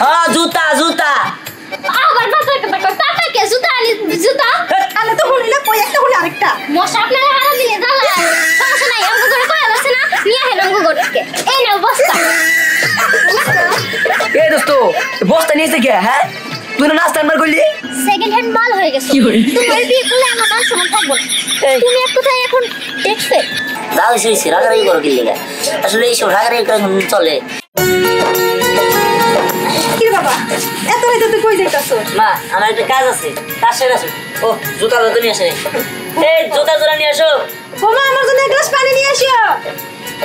হ্যাঁ জুতা জুতা আবার বাজার কথা কই টাকা কে জুতা আনি জুতা আলে তো হইলে কই একটা হইলে আরেকটা মশা আপনারা হারা দিলে দাদা সমস্যা নাই আমগো ঘরে কই আছে না নিয়ে হেন আমগো ঘর থেকে এই নাও বস্তা এই দোস্ত বস্তা নিয়েছে কে হ্যাঁ তুই না নাস্তা আনবার করলি সেকেন্ড হ্যান্ড মাল হয়ে গেছে তোমার বিয়ে করলে আমার মান সম্মান থাকবো না তুমি এক কথায় এখন দেখছে যাও সেই রাগারাগি করো কি লেগে আসলে এইসব রাগারাগি চলে কি বাবা এত রাতে তুই কই যাইতাছস মা আমার একটা কাজ আছে কাজ সেরে আসো ও জুতা জুতা নিয়ে আসে এই জুতা জোড়া নিয়ে আসো বাবা আমার জন্য এক গ্লাস পানি নিয়ে আসিও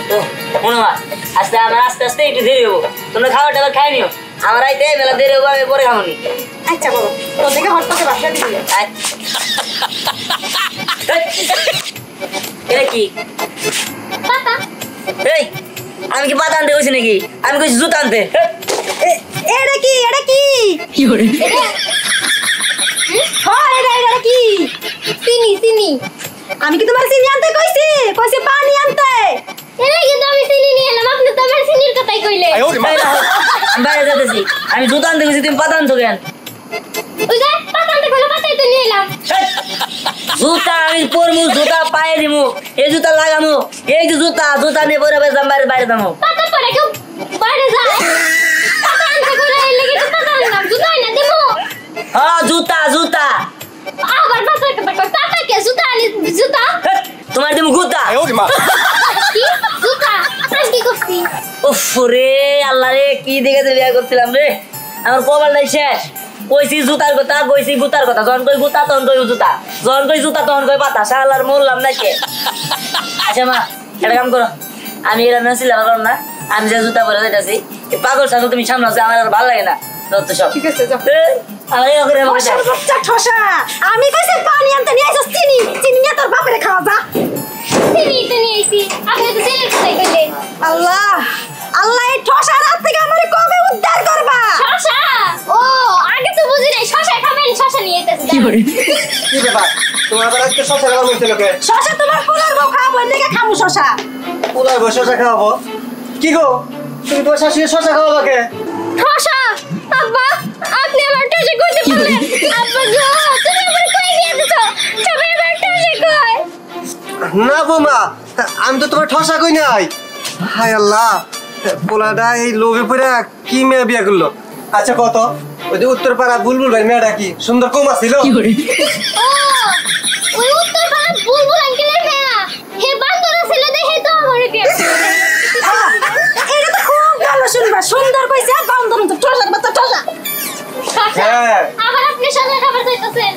ও মনে মা আস্তে আমার আস্তে আস্তে একটু দেরি হবো তোমরা খাবার টাবার খাই নিও আমার আইতে মেলা দেরি হবো আমি পরে খাবো নি আচ্ছা বাবা তোর দেখে হট পাতে বাসা দিবি এটা কি পাতা এই আমি কি পাতা আনতে কইছি নাকি আমি কইছি জুতা আনতে এটা কি কি করে হ্যাঁ এটা কি চিনি চিনি আমি কি তোমার চিনি আনতে কইছি কইছি পানি আনতে এরে কিন্তু আমি চিনি নিয়ে এলাম আপনি তো আমার চিনির কথাই কইলে আমি বাইরে যেতেছি আমি জুতা আনতে কইছি তুমি পাতা আনছো কেন ওই যে পাতা আনতে কইলে পাতাই তো নিয়ে এলাম জুতা আমি পরমু জুতা পায়ে দিমু এই জুতা লাগামু এই যে জুতা জুতা নিয়ে পরে বাইরে যাবো পাতা পরে কেউ বাইরে যায় পাতা আনতে কইলে এই লাগি তো পাতা আনলাম জুতা না দেবো হ্যাঁ জুতা জুতা আবার বাজার কথা কই টাকা কে জুতা আনি জুতা তোমার দিমু গুতা কি জুতা আপনার কি করছি উফ রে আল্লাহ রে কি দেখে বিয়ে করছিলাম রে আমার কপালটাই শেষ কইছি জুতার কথা কইছি গুতার কথা যখন কই গুতা তখন কই জুতা যখন কই জুতা তখন কই পাতা শালার মরলাম না কে আচ্ছা মা একটা কাম করো আমি এরা নাছিলাম কারণ না আমি যে জুতা পরে যাইতাছি এই পাগল ছাগল তুমি সামনে আছে আমার আর ভালো লাগে না তো সব ঠিক আছে যাও আমার এই করে ঠসার বাচ্চা ঠসা আমি কইছি পানি আনতে নিয়ে আইছস চিনি নিয়ে তোর বাপরে খাওয়া যা চিনি তো নিয়ে আইছি আপনি তো চিনির কথাই কইলে আল্লাহ আল্লাহ এই ঠসার হাত থেকে আমারে কবে উদ্ধার করবা শশা ও আগে তো বুঝি নাই শশা খাবেন শশা নিয়ে আইতাছি কি করে কি ব্যাপার তোমার আবার আজকে শশা খাওয়া বলছিল কে শশা তোমার পোলার বউ খাওয়াবো এদিকে খামু শশা পোলার বউ শশা খাওয়াবো কি গো তুমি তোমার শাশুড়ি শশা খাওয়াবো কে শশা আব্বা আপনি আমার টসে কইতে পারলেন আব্বা গো তুমি আমার কই নিয়ে দিছো সবাই আমার টসে কই না বৌমা আমি তো তোমার ঠসা কই নাই হায় আল্লাহ পোলাটা এই লোভে পড়ে কি মেয়ে বিয়ে করলো আচ্ছা কত ওই যে উত্তরপাড়া বুলবুল ভাই মেয়েটা কি সুন্দর কম ছিল কি করে ও ওই উত্তর পাড়া বুলবুল আঙ্কেলের মেয়া হে বান্দরা ছিল দেখে তো আমার কে এটা তো খুব ভালো শুনবা সুন্দর কইছে বান্দর তো ঠসার বাচ্চা ঠসা হ্যাঁ। আবার আপনি সঙ্গে খাবার চাইতেছেন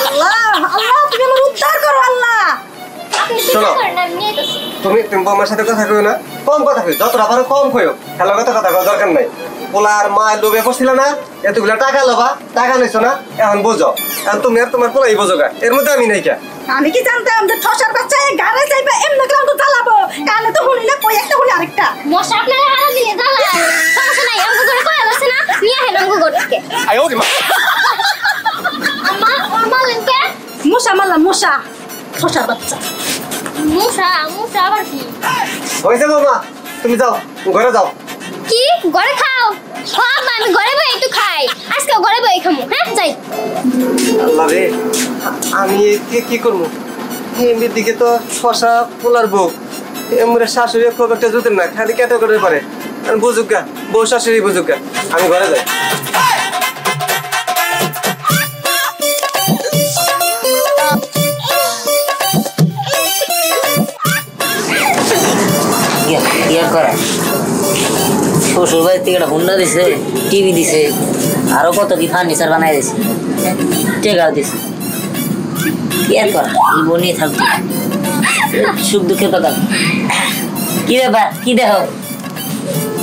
আল্লাহ আল্লাহ তুমি আমার উদ্ধার করো আল্লাহ আপনি কি শোনো। করেন আমি নিয়ে যাচ্ছি তুমি বৌমার সাথে কথা কইও না কম কথা কই যতটা পারো কম কইও খেলা কথা কওয়ার দরকার নাই পোলার মা লোভে পড়ছিল না এতগুলা টাকা লবা টাকা লইছো না এখন বুঝো এখন তুমি আর তোমার পোলাই বুঝো গা এর মধ্যে আমি নাই কে আমি কি জানতাম যে ঠসার বাচ্চা এই গাড়ে যাইবা এমনি করে তো জ্বালাবো কানে তো হইলে কই একটা হইলে আরেকটা মশা আপনারা হারা দিলে জ্বালা সমস্যা নাই আমগো ঘরে কই আছে না নিয়ে হেন আমগো ঘর থেকে আম্মা মালেন কে মশা মারলাম মশা ঠসার বাচ্চা মুসা মুসা আবার কি হইছে বৌমা তুমি যাও ঘরে যাও কি ঘরে খাও হ্যাঁ আমি ঘরে বই একটু খাই আজকে ঘরে বই খামু হ্যাঁ যাই আল্লাহ রে আমি এতে কি করবো এমনির দিকে তো শশা পোলার বউ এমরে শাশুড়ি খুব একটা জুতেন না খালি কেটে করে পারে বুঝুক গা বউ শাশুড়ি বুঝুক গা আমি ঘরে যাই ইয়া করা শ্বশুর বাড়ির থেকে একটা হুন্ডা দিছে টিভি দিছে আরো কত কি ফার্নিচার বানাই দিছে টেকাও দিছে ইয়ার করা এই বনিয়ে থাকবে সুখ দুঃখের কথা কি ব্যাপার কি দেখো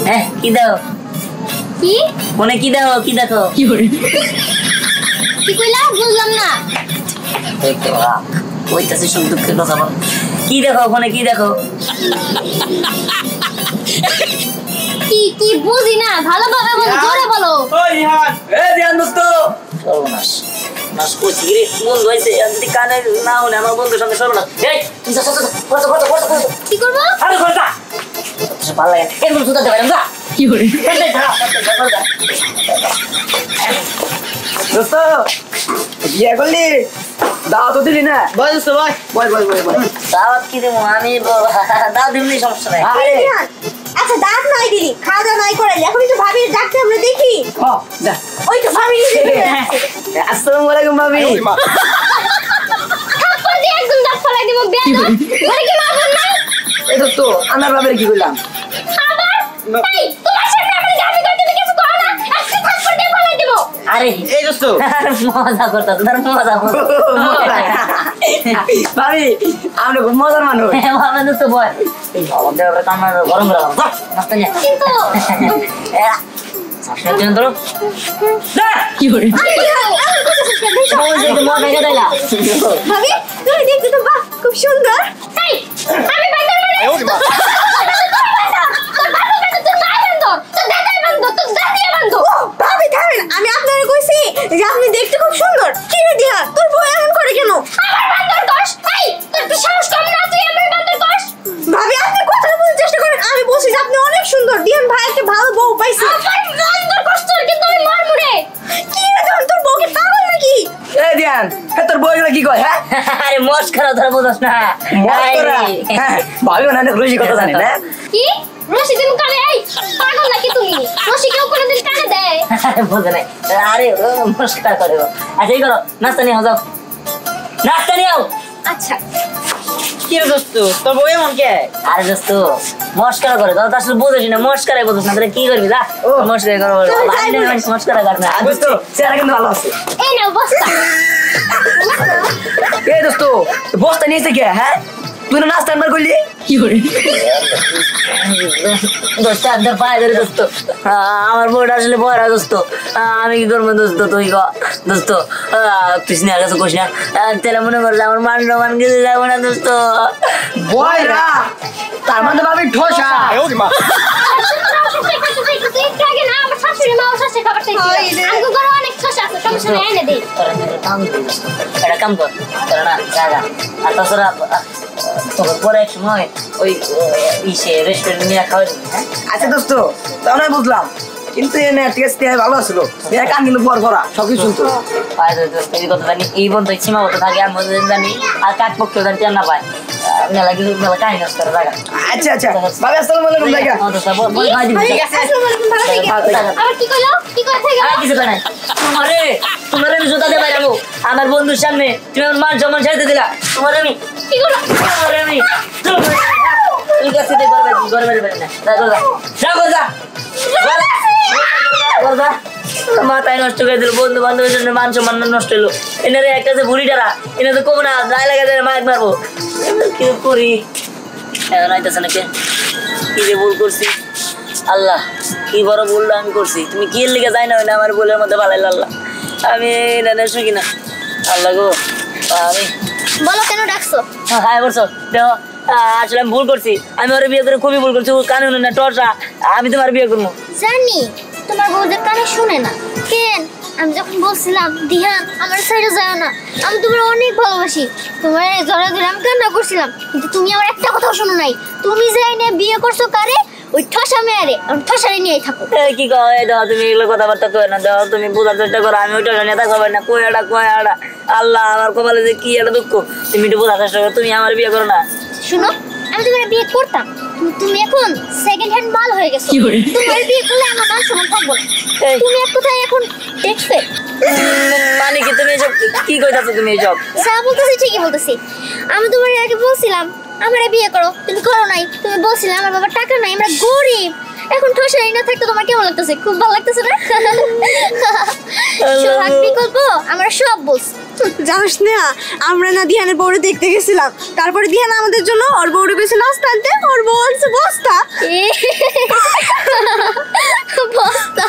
হ্যাঁ কি দেখো কি ফোনে কি দেখো কি দেখো কি করে কি কইলা বুঝলাম না ওইটাছে সুখ দুঃখের কথা বল কি দেখো ফোনে কি দেখো কি কি বুঝি না ভালোভাবে বলো জোরে বলো ওই রিহান এ ধ্যান দোস্ত সর্বনাশ নাশ করছি রে বন্ধু হয়েছে যদি কানে না হলে আমার বন্ধুর সঙ্গে সর্বনাশ এই তুই যা কি করবো আরে ঘর যা ভালো লাগে এরকম জুতা দেবে না কি করে দোস্ত বিয়ে করলি দাওয়াত দিলি না বল দোস্ত ভাই বল বল বল বল দাওয়াত কি দেবো আমি দাওয়াত দিবনি সমস্যা নাই আরে আচ্ছা দাঁত নাই দিলি খাওয়া দাওয়া নাই করাইলি এখন একটু ভাবির ডাকতে আমরা দেখি ও যা ওই তো ভাবি আসসালামু আলাইকুম ভাবি থাপ্পড় দিয়ে একদম দাঁত ফলাই দিব বেয়াদব ঘরে কি মা বোন নাই এই দোস্ত আমার বাবার কি কইলাম আবার এই তোমার সামনে আমি গাবি করে তুমি কিছু কও না একটা থাপ্পড় দিয়ে ফলাই দিব আরে এই দোস্ত মজা করতাম তোর মজা করতো ভাবি আমরা খুব মজার মানুষ আমার তো বল এই আমাদের কান্না গরম গরম নাস্তা নিয়ে কিন্তু সামনে দিন ধরো কি করে মজা গেছে দিলা ভাবি তুমি দেখতে তো বাহ খুব সুন্দর এই আমি বাইরে মানে এই ওরে মা তোর বাবা বাবা তোর মা বন্ধ তোর দাদা বন্ধ তোর দাদিয়া বন্ধ ভাবি থামেন আমি আপনারে কইছি যে আপনি দেখতে খুব সুন্দর কি রে দিহা তোর বউ এমন করে কেন আমার বান্দর দোষ এই তোর কি সাহস কম না তুই আমার বান্দর দোষ ভাবি আপনি কথা বলার চেষ্টা করেন আমি বলছি যে আপনি অনেক সুন্দর দিহান ভাই একটা ভালো বউ পাইছে আমার বান্দর কষ্ট কিন্তু আমি মার মুড়ে কি রে দিহান তোর বউ কি পাগল নাকি এই দিয়ান তোর বউগুলো কি কয় হ্যাঁ আরে মস্করা ধর বুঝছ না মস্করা হ্যাঁ ভাবি না রুজি কথা জানি না কি রশি দিন কানে এই পাগল নাকি তুমি রশি কেউ করে দিন কানে দেয় বুঝে নাই আরে মস্করা করে আচ্ছা এই করো নাস্তা নিয়ে যাও নাস্তা নিয়ে আচ্ছা কি রে দোস্ত তোর বউ এমন কে আরে দোস্ত মস্করা করে তো আসলে বুঝিস না মস্করাই বুঝছ না তাহলে কি করবি যা মস্করা করো মস্করা কর না দোস্ত চেহারা কিন্তু ভালো আছে এই নাও বস্তা এই দোস্ত বস্তা নিয়েছে কে হ্যাঁ তুই না নাস্তা আনবার করলি কি করে দোস্ত একদম পায়ে ধরে দোস্ত আমার বউটা আসলে বড়া দোস্ত আমি কি করবো দোস্ত তুই ক দোস্ত তুই না গেছো কোশ না তাহলে মনে করছে আমার মান রমান কিছু যাবো না দোস্ত বয়রা তার মানে ভাবি ঠোসা এই ওরে মা আগে না আমার শাশুড়ি মা শাশুড়ি খাবার চাইছিল আমি ঘরে অনেক ছোট আছে সমস্যা নেই এনে দেই একটা কাম কর তোরা না রাজা আর তাছাড়া তোকে পরে এক সময় ওই ইসে রেস্টুরেন্ট নিয়ে খাওয়াই হ্যাঁ আচ্ছা দোস্ত তাও নয় বুঝলাম কিন্তু এনে ঠিক আছে ভালো আসলো কান কিন্তু ভর ভরা সবকিছু শুনতো পায়ে ধরে দোস্ত এই কথা জানি এই বন্ধু সীমাবদ্ধ থাকে আর মধ্যে জানি আর কাক পক্ষ জানি টেন না পায় মেলা কিছু মেলা কাহিনী নষ্ট করে জায়গা আচ্ছা আচ্ছা ভাবি আসসালামু আলাইকুম ভাইয়া ঠিক আছে আসসালামু আলাইকুম ভালো থেকে আবার কি কইলো কি কই থেকে কিছু নাই আরে তোমার আমি জুতা দিয়ে বাইরাবো আমার বন্ধুর সামনে তুমি আমার মান সম্মান ছাড়তে দিলা তোমার আমি কি করলো তোমার আমি ঠিক আছে তুই ঘরে বাইরে না যা মাথায় নষ্ট করে দিল বন্ধু বান্ধবের জন্য মান সম্মান নষ্ট হলো এনারে একটা যে বুড়ি ডারা এনে তো কমো না গায়ে লাগা যায় মাইক মারবো কি করি এখন আইতেছে নাকি কি যে ভুল করছি আল্লাহ কি বড় ভুলটা আমি করছি তুমি কি লিখে যাই না আমার ভুলের মধ্যে ভালো আল্লাহ আমি এটা শুকি না আল্লাহ গো আমি বলো কেন ডাকছো হ্যাঁ বলছো দেখো আসলে আমি ভুল করছি আমি ওর বিয়ে করে খুবই ভুল করছি কানুন না টর্চা আমি তোমার বিয়ে করবো জানি তোমার বউদের কানে শুনে না কেন আমি যখন বলছিলাম দিহান আমার সাইডে যায় না আমি তোমার অনেক ভালোবাসি তোমার জড়া ধরে আমি কান্না করছিলাম কিন্তু তুমি আমার একটা কথাও শোনো নাই তুমি যাই না বিয়ে করছো কারে ওই ঠসা মেয়ারে আমি ঠসারে নিয়েই থাকো কি কয় দাও তুমি এগুলো কথাবার্তা কয় না দাও তুমি বোঝার চেষ্টা করো আমি ওইটা নেতা খবর না কয় আড়া আল্লাহ আমার কপালে যে কি একটা দুঃখ তুমি একটু বোঝার চেষ্টা করো তুমি আমার বিয়ে করো না শুনো আমি তোমার বিয়ে করতাম তুমি এখন সেকেন্ড হ্যান্ড মাল হয়ে গেছো তোমার বিয়ে করলে আমার মান সম্মান থাকবো না তুমি এক কথায় এখন দেখবে মানে কি তুমি এসব কি কইতাছো তুমি এসব যা বলতেছি ঠিকই বলতেছি আমি তোমার আগে বলছিলাম আমারে বিয়ে করো তুমি করো নাই তুমি বলছিলে আমার বাবার টাকা নাই আমরা গরিব এখন ঠসাই না থাকতে তোমার কেমন লাগতেছে খুব ভালো লাগতেছে না সোহাগ বিকল্প আমরা সব বলছি জানিস না আমরা না দিহানের বউরে দেখতে গেছিলাম তারপরে দিহান আমাদের জন্য ওর বউরে গেছে নাস্তা আনতে ওর বউ আনছে বস্তা বস্তা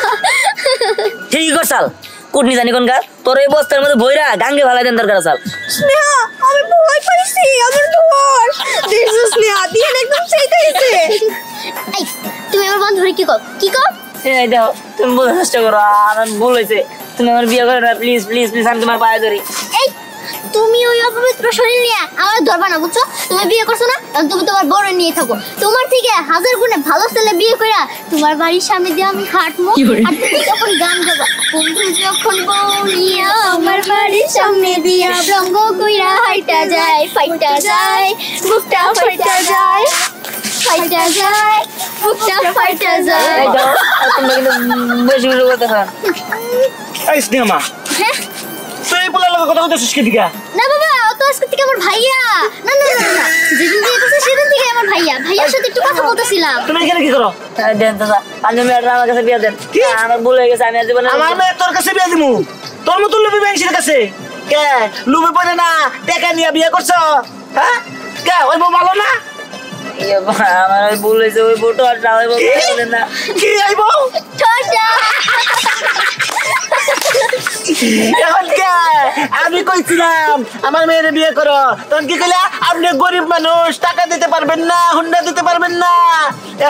ঠিক করছাল কুটনি জানি কোনকার তোর এই বস্তার মধ্যে ভইরা গাঙ্গে ভালাই দেন দরকার আসাল স্নেহা আমি ভয় পাইছি আমার ধর দেখছো স্নেহা দিহান একদম চাইতেছে এই তুমি আমার বন্ধুরে কি কর এই দেখো তুমি বোঝার চেষ্টা করো আমার ভুল হয়েছে তুমি আমার বিয়ে করো না প্লিজ প্লিজ প্লিজ আমি তোমার পায়ে ধরি এই তুমি ওই অপবিত্র শরীর নিয়ে আমার ধরবা না, বুঝছো? তুমি বিয়ে করছো না, এখন তুমি তোমার বড় নিয়ে থাকো। তোমার থেকে 1000 গুণে ভালো ছেলে বিয়ে কইরা তোমার বাড়ির সামনে দিয়ে আমি হাঁটবো, আর তুমি তখন গান গাবা, বন্ধু যখন বউ নিয়া আমার বাড়ির সামনে দিয়া রঙ্গ কইরা হাইটা যায়, ফাইটা যায়, বুকটা ফাইটা যায়, ফাইটা যায়, বুকটা ফাইটা যায়। তোমরা কিন্তু বেশি বেশি কথা খান। এই স্নেহা হ্যাঁ? তুই এই পোলার লগে কথা কইতেছিস কি দিকা? না বাবা, ও তো আজকে থেকে আমার ভাইয়া। না না না না, যেদিন বিয়ে করছে সেদিন থেকে আমার ভাইয়া। ভাইয়ার সাথে একটু কথা বলতেছিলাম। তুমি এখানে কি করো? দেন দাদা, আমি মেয়েটা আমার কাছে বিয়ে দেন। আমার ভুল হয়ে গেছে, আমি আর জীবনে আমার মেয়ে তোর কাছে বিয়ে দিমু? তোর মতো লুবি বেঞ্চির কাছে কে লুবি পড়ে না টাকা নিয়ে বিয়ে করছো? হ্যাঁ কে ওই বউ ভালো না? আমার ওই ভুল হয়েছে, ওই বউটা আর না, ওই বউ না। কি এই বউ? ছোটা এখন কে আমি কইছিলাম আমার মেয়ের বিয়ে করো, তখন কি কইলা আপনি গরিব মানুষ, টাকা দিতে পারবেন না, হুন্ডা দিতে পারবেন না।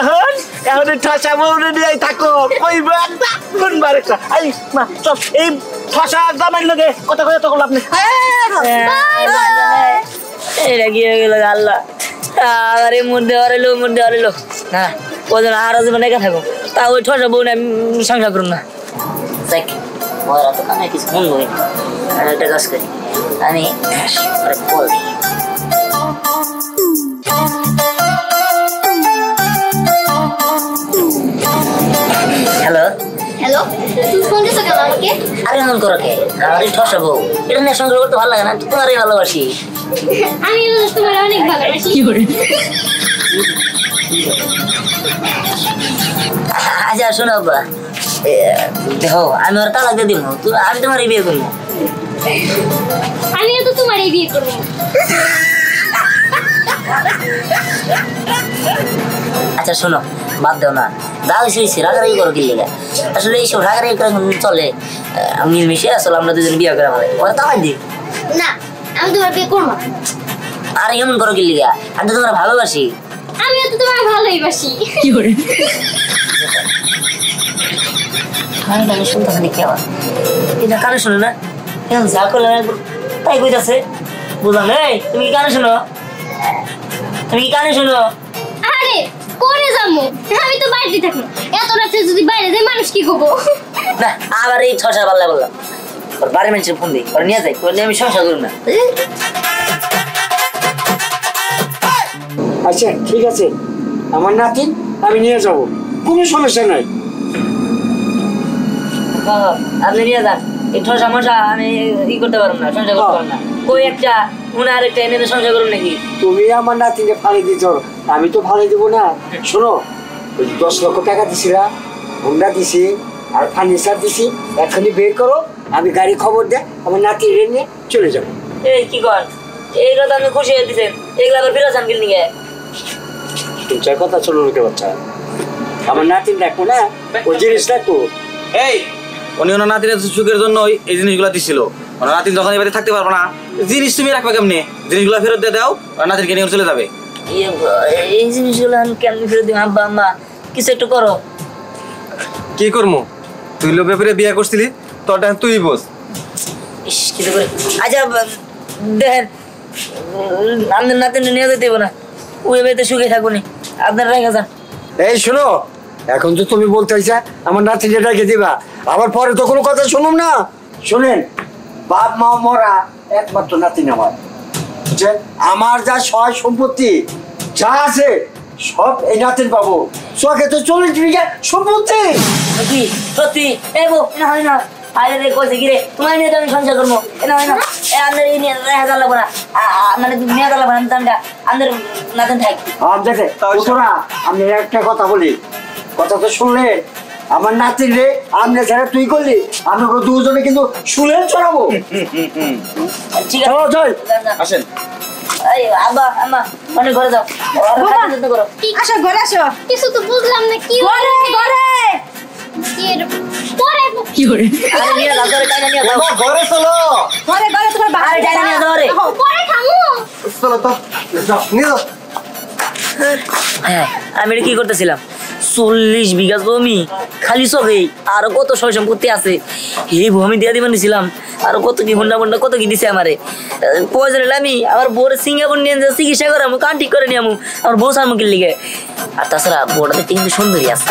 এখন এখন ঠসা বউরে নিয়ে থাকো, কইব একটা কোনবার একটা। এই মা চল, এই ঠসা জামাই লগে কথা কই তো লাভ নেই। এটা কি হয়ে গেল আল্লাহ, আর এই মধ্যে হারাইলো, মধ্যে হারাইলো না, ওদের আরো জীবন একা থাকো, তা ওই ঠসা বউ আমি সংসার করুন না। দেখ ওরা তো কানে কিছু মন বই, একটা কাজ করি আমি বল। হ্যালো হ্যালো, তুমি ফোন দিছো কেন আমাকে? আরে এমন করো কে? আমার এই ঠসা বউ, এটা নিয়ে সংসার করতে ভালো লাগে না, তোমারই ভালোবাসি। আমি তোমার অনেক ভালোবাসি। আচ্ছা শোনো আব্বা, দেখো আমি ওর তালাক দিয়ে দিব, আমি তোমার বিয়ে করবো। আমিও তো তোমার এই বিয়ে করবো। আচ্ছা শোনো, বাদ দাও না, যা হয়েছে রাগারাগি করো কি লেগে? আসলে এইসব রাগারাগি চলে, মিলমিশে আসলে আমরা দুজন বিয়ে করে ভালো, ওরা তালাক দিই না, আমি তোমার বিয়ে করবো। আর এমন করো কি লেগে? আমি তো তোমার ভালোবাসি। আমিও তো তোমার ভালোই বাসি। আমি শুনতেছি নাকি আবার? এটা কানে শুনে না, এখন যা করলে তাই কইতাছে, বুঝলাম। এই তুমি কি কানে শোনো? তুমি কি কানে শোনো? আরে করে যাবো, আমি তো বাইরে থাকবো, এত রাতে যদি বাইরে যাই মানুষ কি করবো? না আবার এই ছশা পাল্লা বললাম, ওর বাড়ি মানুষের ফোন দিই, ওরা নিয়ে যাই, করলে আমি সংসার করুন না। আচ্ছা ঠিক আছে, আমার নাতি আমি নিয়ে যাব, কোনো সমস্যা নাই। আপনি নিয়ে যান, এই ঠসা মশা আমি ই করতে পারবো না, সংসার করতে পারবো না। ওই একটা উনি আরেকটা এনে সংসার করুন নাকি? তুমি আমার নাতিকে ফালি দিচ্ছ, আমি তো ফালি দেবো না। শোনো, ওই 10 লক্ষ টাকা দিছিলা, হুন্ডা দিছি আর ফার্নিচার দিছি, এখনই বের করো, আমি গাড়ি খবর দেয় আমার নাতি নিয়ে চলে যাবো। এই কি কর, এই কথা আপনি খুশি হয়ে দিচ্ছেন, এগুলো আবার ফিরে যান কিনে নিয়ে। তোমার কথা চলো লোকে বাচ্চা, আমার নাতি দেখো না, ওই জিনিস দেখো। এই উনি ওনার নাতির সুখের জন্য এই জিনিসগুলো দিছিল, ওনার নাতি যখন এবারে থাকতে পারবো না, জিনিস তুমি রাখবে কেমনি? জিনিসগুলো ফেরত দিয়ে দাও, ওনার নাতিকে নিয়ে চলে যাবে। এই জিনিসগুলো আমি কেমনি ফেরত দিব? আব্বা আম্মা কিছু একটু করো। কি করবো? তুই লোক ব্যাপারে বিয়ে করছিলি, তোরটা তুই বোঝ। ইস কিছু করে আচ্ছা দেখেন, আপনার নাতি নিয়ে যেতে দেবো না, ওই বাড়িতে সুখে থাকবো নি, আপনার রেখে যান। এই শোনো, এখন তো তুমি বলতে চাইছা আমার নাতি রেখে দিবা, আবার পরে তো কোনো কথা শুনুম না। শুনেন, বাপ মা মরা একমাত্র নাতি আমার, বুঝছেন? আমার যা সহায় সম্পত্তি যা আছে সব এই নাতির পাবো, চোখে তো 40 বিঘা সম্পত্তি। কি সত্যি? এই বউ না হয় না, আরে রে কইছে কি রে, তোমার নিয়ে তো আমি সংসার করবো, না হয় না, আপনার এই নিয়ে রেখে যান লাগবো না, মানে নিয়ে যান লাগবো না, আমি আপনার নাতেন থাক। দেখে তোরা, আমি একটা কথা বলি, কথা তো শুনলে, আমার নাতির রে আপনি যারা তুই করলি, আমরা দুজনে কিন্তু শুলে চড়াবো। ঠিক আছে চল আসেন। এই আব্বা আম্মা মানে ঘরে যাও, করো। আসো ঘরে আসো। কিছু তো বুঝলাম না, কি ঘরে ঘরে পরে আরে নিয়ে যাও, ধরে টাইনা নিয়ে যাও, ঘরে চলো, ঘরে ঘরে তোমার বাবা আরে টাইনা নিয়ে যাও রে। পরে খামু। চলো তো, যাও নিয়ে যাও। হ্যাঁ আমি এটা কি করতেছিলাম, 40 বিঘা জমি খালি চবে, আরো কত সয় সম্পত্তি আছে, এই ভূমি দিয়ে দিবেন নিছিলাম, আরো কত কি হন্ডা বন্ডা কত কি দিছে আমারে। প্রয়োজন হলে আমি আমার বউর সিঙ্গাপুর নিয়ে চিকিৎসা করে আমু, কান ঠিক করে নিয়ে আমু, আমার বউ সার মুখের লিগে। আর তাছাড়া বউটা দেখতে কিন্তু সুন্দরী আছে।